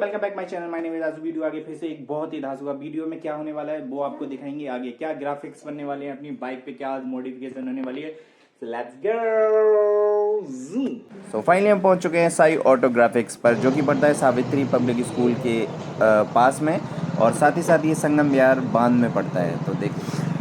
Welcome back my channel. My name is आजू। Video आगे फिर से एक बहुत ही धांसू का वीडियो में क्या होने वाला है वो आपको दिखाएंगे। आगे क्या ग्राफिक्स बनने वाले हैं, अपनी बाइक पे क्या मॉडिफिकेशन होने वाली है। Let's go. सो फाइनली हम पहुंच चुके हैं साई ऑटो ग्राफिक्स पर, जो कि पड़ता है सावित्री पब्लिक स्कूल के पास में, और साथ ही साथ ये संगम विहार बांध में पड़ता है। तो देख,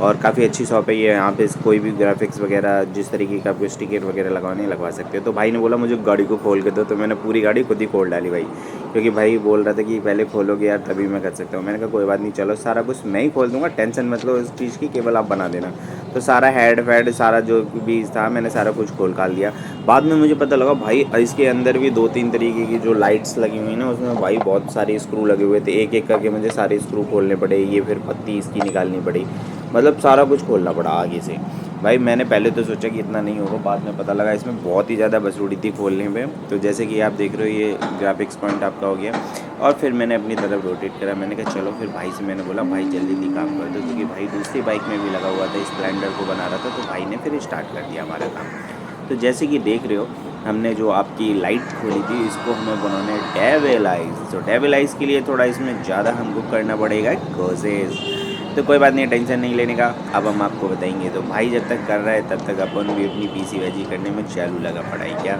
और काफ़ी अच्छी शॉप है ये। यहाँ पे कोई भी ग्राफिक्स वगैरह जिस तरीके का आपको स्टिकर वगैरह लगवाने लगवा सकते हो। तो भाई ने बोला मुझे गाड़ी को खोल के दो, तो मैंने पूरी गाड़ी खुद ही खोल डाली भाई, क्योंकि भाई बोल रहा था कि पहले खोलोगे यार तभी मैं कर सकता हूँ। मैंने कहा कोई बात नहीं, चलो सारा कुछ मैं ही खोल दूँगा, टेंशन मत लो इस चीज़ की, केवल आप बना देना। तो सारा हेड फैड सारा जो भी था मैंने सारा कुछ खोल खाल दिया। बाद में मुझे पता लगा भाई इसके अंदर भी 2-3 तरीके की जो लाइट्स लगी हुई ना, उसमें भाई बहुत सारे स्क्रू लगे हुए थे। एक एक करके मुझे सारे स्क्रू खोलने पड़े, ये फिर पत्ती इसकी निकालनी पड़ी, मतलब सारा कुछ खोलना पड़ा आगे से। भाई मैंने पहले तो सोचा कि इतना नहीं होगा, बाद में पता लगा इसमें बहुत ही ज़्यादा बसूड़ी थी खोलने में। तो जैसे कि आप देख रहे हो ये ग्राफिक्स पॉइंट आपका हो गया, और फिर मैंने अपनी तरफ रोटेट करा। मैंने कहा चलो, फिर भाई से मैंने बोला भाई जल्दी जल्दी काम कर दो, क्योंकि भाई दूसरी बाइक में भी लगा हुआ था, स्प्लेंडर को बना रहा था। तो भाई ने फिर स्टार्ट कर दिया हमारा काम। तो जैसे कि देख रहे हो, हमने जो आपकी लाइट खोली थी इसको हमें बनाना है डेविलाइज। तो डेविलाइज के लिए थोड़ा इसमें ज़्यादा हमको करना पड़ेगा कोशिश। तो कोई बात नहीं, टेंशन नहीं लेने का, अब हम आपको बताएंगे। तो भाई जब तक कर रहा है तब तक अपन भी अपनी पीसी वैजी करने में चालू लगा पड़ा है क्या।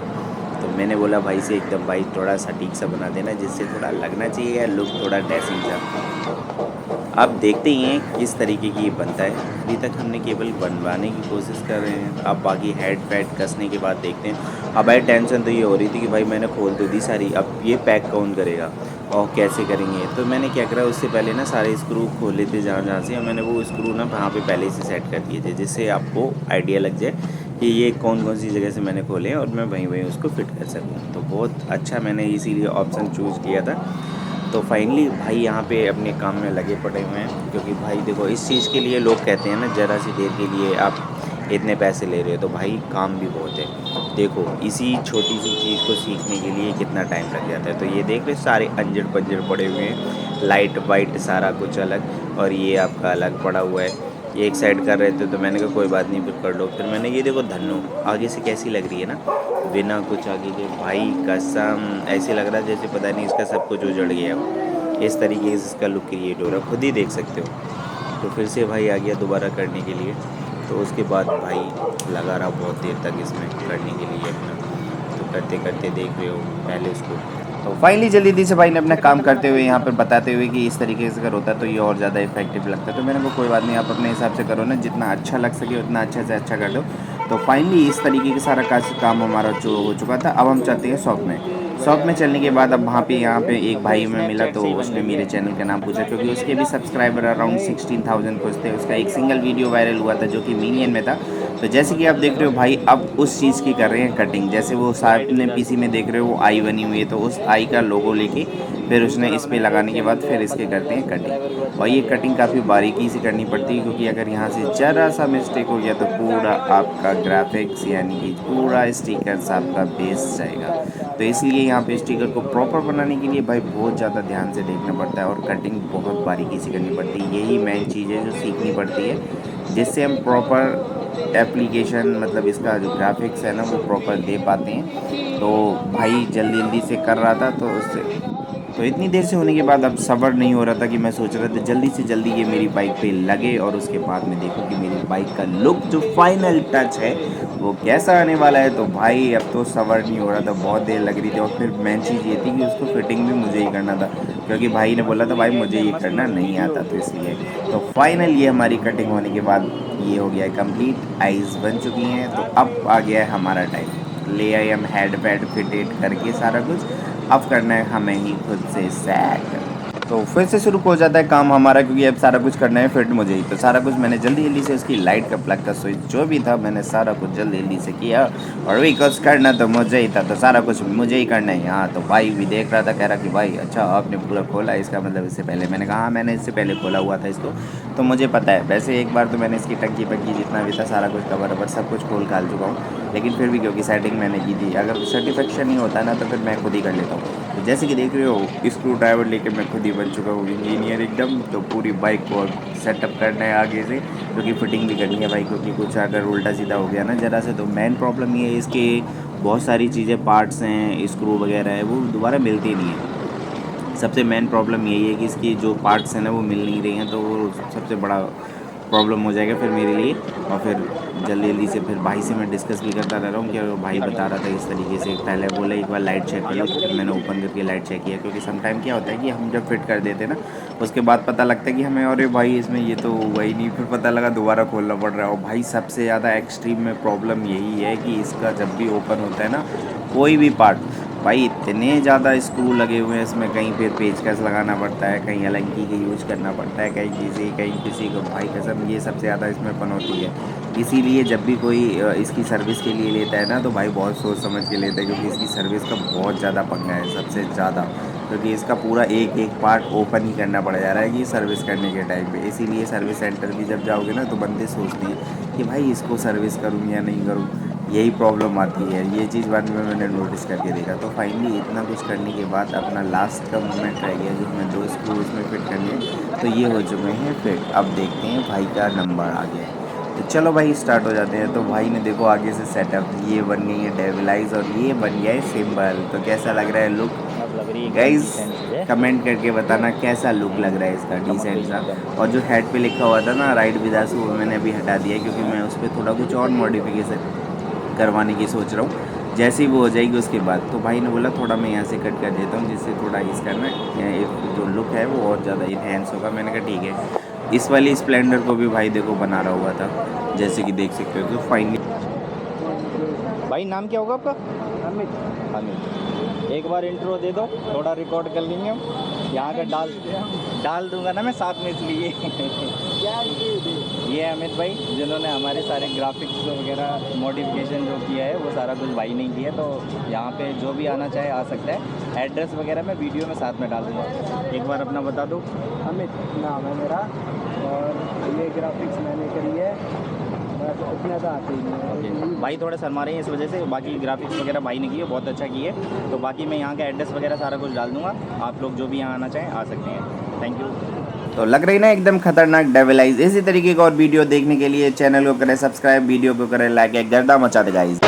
तो मैंने बोला भाई से एकदम भाई थोड़ा सटीक सा बना देना, जिससे थोड़ा लगना चाहिए या लुक थोड़ा डैसिंग सा। आप देखते ही हैं किस तरीके की ये बनता है। अभी तक हमने केवल बनवाने की कोशिश कर रहे हैं, अब बाकी हेड पैड कसने के बाद देखते हैं। अब भाई टेंशन तो ये हो रही थी कि भाई मैंने खोल तो दी सारी, अब ये पैक कौन करेगा और कैसे करेंगे। तो मैंने क्या करा, उससे पहले ना सारे स्क्रू खोले थे जहाँ जहाँ से, और मैंने वो स्क्रू ना वहाँ पे पहले से सेट कर दिए थे, जिससे आपको आइडिया लग जाए कि ये कौन कौन सी जगह से मैंने खोले और मैं वहीं वहीं उसको फिट कर सकूँ। तो बहुत अच्छा मैंने इसीलिए ऑप्शन चूज़ किया था। तो फाइनली भाई यहाँ पे अपने काम में लगे पड़े हुए हैं, क्योंकि भाई देखो इस चीज़ के लिए लोग कहते हैं ना, ज़रा सी देर के लिए आप इतने पैसे ले रहे हो, तो भाई काम भी बहुत है। देखो इसी छोटी सी चीज़ को सीखने के लिए कितना टाइम लग जाता है। तो ये देख रहे सारे अंजड़ पंजड़ पड़े हुए हैं, लाइट वाइट सारा कुछ अलग, और ये आपका अलग पड़ा हुआ है। ये एक साइड कर रहे थे, तो मैंने कहा कोई बात नहीं फिर कर लो। फिर मैंने ये देखो धन्नो आगे से कैसी लग रही है ना, बिना कुछ आगे के, भाई कसम ऐसे लग रहा है जैसे पता नहीं इसका सब कुछ उजड़ गया हो। इस तरीके से इसका लुक क्रिएट हो रहा है, खुद ही देख सकते हो। तो फिर से भाई आ गया दोबारा करने के लिए। तो उसके बाद भाई लगा रहा बहुत देर तक इसमें करने के लिए अपना। तो करते करते देख रहे हो पहले उसको। तो फाइनली जल्दी से भाई ने अपना काम करते हुए यहाँ पर बताते हुए कि इस तरीके से अगर होता तो ये और ज़्यादा इफेक्टिव लगता है। तो मैंने कहा कोई बात नहीं, आप अपने हिसाब से करो ना, जितना अच्छा लग सके उतना अच्छा से अच्छा कर दो। तो फाइनली इस तरीके का सारा काम हमारा जो हो चुका था। अब हम चलते हैं शॉप में। शॉप में चलने के बाद अब वहाँ पे यहाँ पे एक भाई में मिला, तो उसने मेरे चैनल का नाम पूछा, क्योंकि उसके भी सब्सक्राइबर अराउंड 16,000 कुछ थे। उसका एक सिंगल वीडियो वायरल हुआ था जो कि मिलियन में था। तो जैसे कि आप देख रहे हो भाई, अब उस चीज़ की कर रहे हैं कटिंग। जैसे वो सामने पीसी में देख रहे हो वो आई बनी हुई है, तो उस आई का लोगो लेके फिर उसने इस पे लगाने के बाद फिर इसके करते हैं कटिंग। और ये कटिंग काफ़ी बारीकी से करनी पड़ती है, क्योंकि अगर यहाँ से ज़रा सा मिस्टेक हो गया तो पूरा आपका ग्राफिक्स यानी कि पूरा स्टिकर्स आपका बेस जाएगा। तो इसलिए यहाँ पे स्टिकर को प्रॉपर बनाने के लिए भाई बहुत ज़्यादा ध्यान से देखना पड़ता है, और कटिंग बहुत बारीकी से करनी पड़ती है। यही मेन चीज़ है जो सीखनी पड़ती है, जिससे हम प्रॉपर एप्लीकेशन, मतलब इसका जो ग्राफिक्स है ना वो प्रॉपर दे पाते हैं। तो भाई जल्दी जल्दी से कर रहा था, तो उससे तो इतनी देर से होने के बाद अब सब्र नहीं हो रहा था कि मैं सोच रहा था जल्दी से जल्दी ये मेरी बाइक पे लगे, और उसके बाद में देखो कि मेरी बाइक का लुक जो फाइनल टच है वो कैसा आने वाला है। तो भाई अब तो सब्र नहीं हो रहा था, बहुत देर लग रही थी। और फिर मेन चीज़ ये थी कि उसको फिटिंग भी मुझे ही करना था, क्योंकि भाई ने बोला था भाई मुझे ये करना नहीं आता, तो इसलिए। तो फाइनल ये हमारी कटिंग होने के बाद ये हो गया है कंप्लीट, आइज़ बन चुकी हैं। तो अब आ गया है हमारा टाइम, ले आए हम हेड पैड फिटेड करके सारा कुछ। अब करना है हमें ही खुद से सेट। तो फिर से शुरू हो जाता है काम हमारा, क्योंकि अब सारा कुछ करना है फिट मुझे ही। तो सारा कुछ मैंने जल्दी जल्दी से उसकी लाइट का प्लग का स्विच जो भी था मैंने सारा कुछ जल्दी जल्दी से किया, और भी कुछ करना तो मुझे ही था, तो सारा कुछ मुझे ही करना है यहाँ। तो भाई भी देख रहा था, कह रहा कि भाई अच्छा आपने पूरा खोला, इसका मतलब इससे पहले। मैंने कहा हाँ मैंने इससे पहले खोला हुआ था इसको, तो मुझे पता है। वैसे एक बार तो मैंने इसकी टंकी पक्की जितना भी था सारा कुछ कवर अवर सब कुछ खोल खाल चुका हूँ, लेकिन फिर भी क्योंकि सेटिंग मैंने की थी, अगर सर्टिफिकेशन नहीं होता ना तो फिर मैं खुद ही कर लेता हूँ। तो जैसे कि देख रहे हो स्क्रू ड्राइवर लेके मैं खुद ही बन चुका हूँ इंजीनियर एकदम। तो पूरी बाइक को सेटअप करना है आगे से, क्योंकि फिटिंग भी करनी है भाई, क्योंकि कुछ अगर उल्टा सीधा हो गया ना ज़रा से, तो मेन प्रॉब्लम ये है इसके बहुत सारी चीज़ें पार्ट्स हैं, स्क्रू वगैरह है, वो दोबारा मिलती नहीं है। सबसे मेन प्रॉब्लम यही है कि इसकी जो पार्ट्स हैं ना वो मिल नहीं रही हैं, तो वो सबसे बड़ा प्रॉब्लम हो जाएगा फिर मेरे लिए। और फिर जल्दी जल्दी से फिर भाई से मैं डिस्कस भी करता रह रहा हूँ कि भाई बता रहा था इस तरीके से, पहले बोला एक बार लाइट चेक कर लो, तो फिर मैंने ओपन करके लाइट चेक किया। क्योंकि समटाइम क्या होता है कि हम जब फिट कर देते हैं ना, उसके बाद पता लगता है कि हमें अरे भाई इसमें ये तो हुआ ही नहीं, फिर पता लगा दोबारा खोलना पड़ रहा है। और भाई सबसे ज़्यादा एक्सट्रीम में प्रॉब्लम यही है कि इसका जब भी ओपन होता है ना कोई भी पार्ट, भाई इतने ज़्यादा स्क्रू लगे हुए हैं इसमें, कहीं पे पेचकस लगाना पड़ता है, कहीं अलंकी का यूज करना पड़ता है, कहीं किसी को, भाई कसम ये सबसे ज़्यादा इसमें पनौती है। इसीलिए जब भी कोई इसकी सर्विस के लिए लेता है ना, तो भाई बहुत सोच समझ के लेता है, क्योंकि इसकी सर्विस का बहुत ज़्यादा पंगा है, सबसे ज़्यादा। क्योंकि इसका पूरा एक एक पार्ट ओपन ही करना पड़ जा रहा है कि सर्विस करने के टाइम पे। इसीलिए सर्विस सेंटर भी जब जाओगे ना, तो बंदे सोचते हैं कि भाई इसको सर्विस करूँ या नहीं करूँ, यही प्रॉब्लम आती है। ये चीज़ बाद में मैंने नोटिस करके देखा। तो फाइनली इतना कुछ करने के बाद अपना लास्ट का मोमेंट रह गया, जो हमें 2 स्क्रू इसमें फिट करने हैं, तो ये हो चुके हैं फिट। अब देखते हैं भाई का नंबर आ गया है, तो चलो भाई स्टार्ट हो जाते हैं। तो भाई ने देखो आगे से सेटअप, ये बन गई है डेविलाइज और ये बन गया है सिंबल। तो कैसा लग रहा है लुक गाइज, कमेंट करके बताना कैसा लुक लग रहा है इसका, डिसेंट सा। और जो हेड पे लिखा हुआ था ना राइड विदास, वो मैंने अभी हटा दिया, क्योंकि मैं उस पर थोड़ा कुछ और मॉडिफिकेशन करवाने की सोच रहा हूँ। जैसे ही वो हो जाएगी उसके बाद, तो भाई ने बोला थोड़ा मैं यहाँ से कट कर देता हूँ, जिससे थोड़ा इसका ना जो लुक है वो और ज़्यादा इन्हेंस होगा। मैंने कहा ठीक है। इस वाली स्प्लेंडर को भी भाई देखो बना रहा हुआ था, जैसे कि देख सकते हो। तो फाइनली भाई नाम क्या होगा आपका? अमित। अमित, एक बार इंट्रो दे दो, थोड़ा रिकॉर्ड कर लेंगे हम। यहाँ का डाल दूंगा ना मैं साथ में, इसलिए। ये अमित भाई, जिन्होंने हमारे सारे ग्राफिक्स वगैरह मॉडिफिकेशन जो किया है वो सारा कुछ भाई नहीं किया। तो यहाँ पे जो भी आना चाहे आ सकता है। एड्रेस वगैरह मैं वीडियो में साथ में डाल दूँगा। एक बार अपना बता दो। अमित नाम है मेरा, और ये ग्राफिक्स मैंने करी है, बस उतना तो आते ही नहीं है। भाई थोड़े शर्मा रहे हैं इस वजह से, बाकी ग्राफिक्स वगैरह भाई ने किए, बहुत अच्छा किए। तो बाकी मैं यहाँ का एड्रेस वगैरह सारा कुछ डाल दूँगा, आप लोग जो भी यहाँ आना चाहें आ सकते हैं। Thank you. तो लग रही ना एकदम खतरनाक डेविलाइज। इसी तरीके का और वीडियो देखने के लिए चैनल को करें सब्सक्राइब, वीडियो को करें लाइक, एक गर्दा मचा दे गाइस।